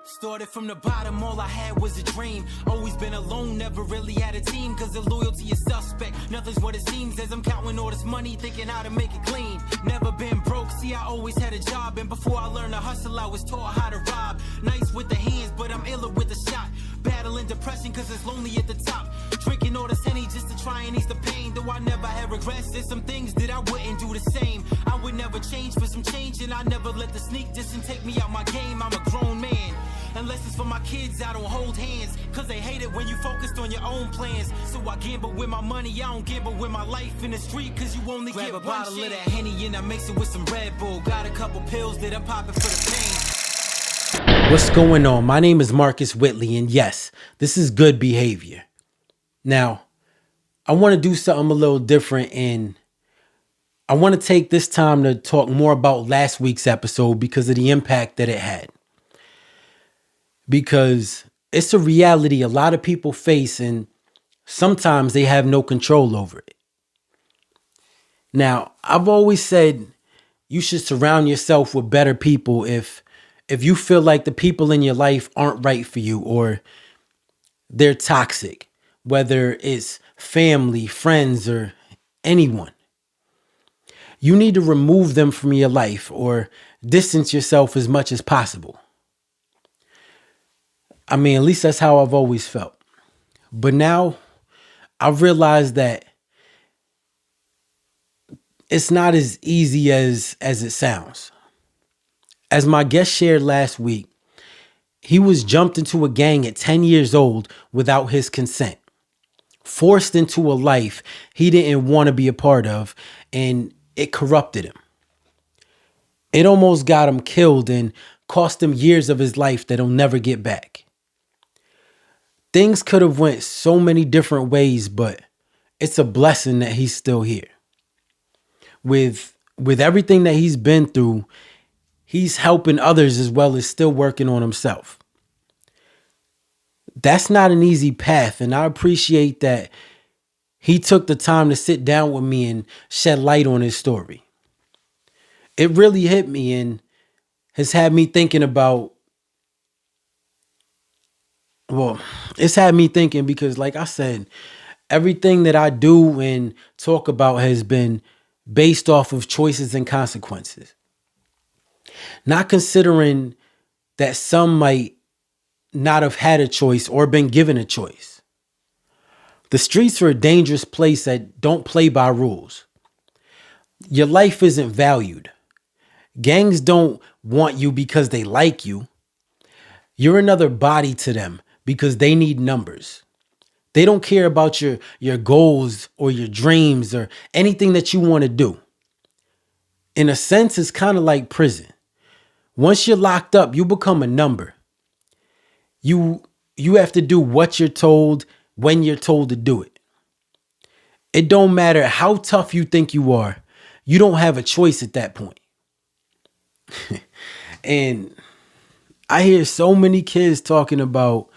Started from the bottom, all I had was a dream. Always been alone, never really had a team. Cause the loyalty is suspect, nothing's what it seems. As I'm counting all this money, thinking how to make it clean. Never been broke, see I always had a job. And before I learned to hustle, I was taught how to rob. Nice with the hands, but I'm iller with the shot. Battling depression cause it's lonely at the top. Drinking all this Henny just to try and ease the pain. Though I never had regrets, there's some things that I wouldn't do the same. I would never change for some change, and I never let the sneak distance take me out my game. I'm a grown man. Unless it's for my kids, I don't hold hands. Cause they hate it when you focused on your own plans. So I gamble with my money, I don't gamble with my life in the street. Cause you only get one bottle of that Henny and I mix it with some Red Bull. Got a couple pills that I'm popping for the pain. What's going on? My name is Marcus Whitley, and yes, this is Good Behavior. Now, I want to do something a little different, and I want to take this time to talk more about last week's episode because of the impact that it had. Because it's a reality a lot of people face, and sometimes they have no control over it. Now, I've always said you should surround yourself with better people if you feel like the people in your life aren't right for you or they're toxic, whether it's family, friends, or anyone. You need to remove them from your life or distance yourself as much as possible. I mean, at least that's how I've always felt. But now I've realized that it's not as easy as it sounds. As my guest shared last week, he was jumped into a gang at 10 years old without his consent, forced into a life he didn't want to be a part of, and it corrupted him. It almost got him killed and cost him years of his life that he'll never get back. Things could have went so many different ways, but it's a blessing that he's still here. With everything that he's been through, he's helping others as well as still working on himself. That's not an easy path, and I appreciate that he took the time to sit down with me and shed light on his story. It really hit me and has had me thinking about, it's had me thinking because, like I said, everything that I do and talk about has been based off of choices and consequences. Not considering that some might not have had a choice or been given a choice. The streets are a dangerous place that don't play by rules. Your life isn't valued. Gangs don't want you because they like you. You're another body to them because they need numbers. They don't care about your goals or your dreams or anything that you want to do. In a sense, it's kind of like prison. Once you're locked up, you become a number. You have to do what you're told when you're told to do it. It don't matter how tough you think you are. You don't have a choice at that point. And I hear so many kids talking about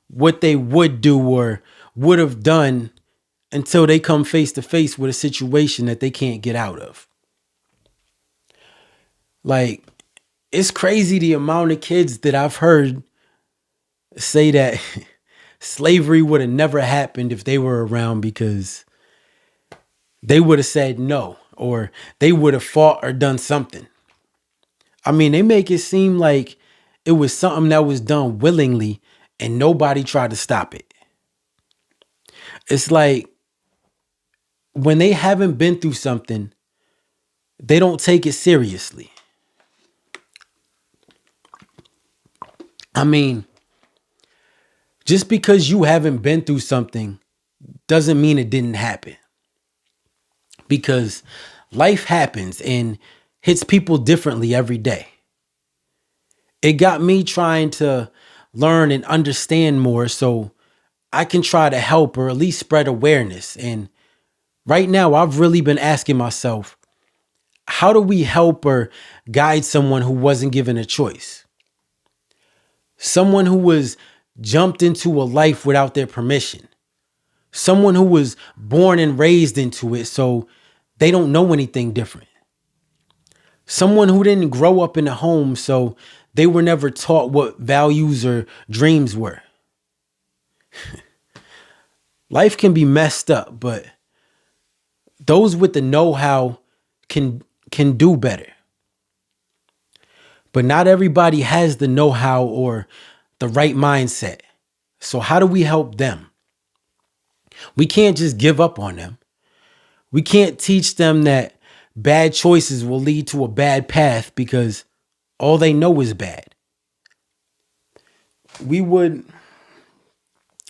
what they would do or would have done until they come face to face with a situation that they can't get out of. Like, it's crazy the amount of kids that I've heard say that slavery would have never happened if they were around because they would have said no, or they would have fought or done something. I mean, they make it seem like it was something that was done willingly and nobody tried to stop it. It's like when they haven't been through something, they don't take it seriously. I mean, just because you haven't been through something doesn't mean it didn't happen. Because life happens and hits people differently every day. It got me trying to learn and understand more so I can try to help or at least spread awareness. And right now, I've really been asking myself, how do we help or guide someone who wasn't given a choice? Someone who was jumped into a life without their permission. Someone who was born and raised into it so they don't know anything different. Someone who didn't grow up in a home so They were never taught what values or dreams were. Life can be messed up, but those with the know-how can do better. But not everybody has the know-how or the right mindset. So how do we help them? We can't just give up on them. We can't teach them that bad choices will lead to a bad path because all they know is bad. We would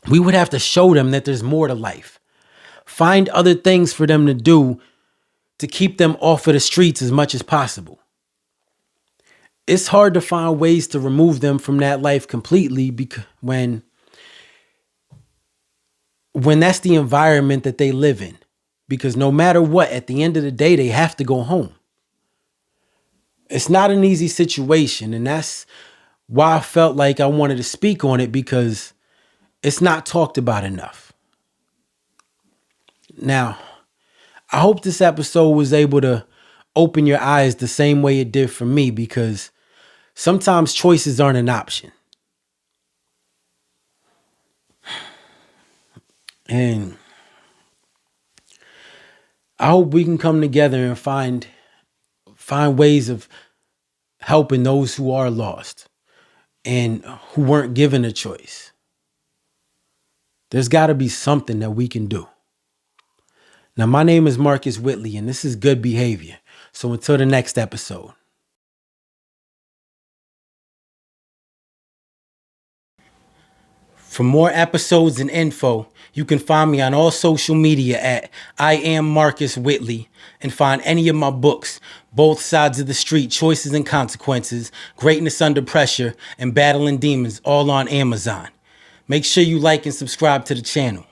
have to show them that there's more to life. Find other things for them to do to keep them off of the streets as much as possible. It's hard to find ways to remove them from that life completely because when that's the environment that they live in. Because no matter what, at the end of the day, they have to go home. It's not an easy situation. And that's why I felt like I wanted to speak on it, because it's not talked about enough. Now, I hope this episode was able to open your eyes the same way it did for me, because sometimes choices aren't an option. And I hope we can come together and find ways of helping those who are lost and who weren't given a choice. There's got to be something that we can do. Now, my name is Marcus Whitley, and this is Good Behavior. So until the next episode. For more episodes and info, you can find me on all social media at I Am Marcus Whitley, and find any of my books, Both Sides of the Street, Choices and Consequences, Greatness Under Pressure, and Battling Demons, all on Amazon. Make sure you like and subscribe to the channel.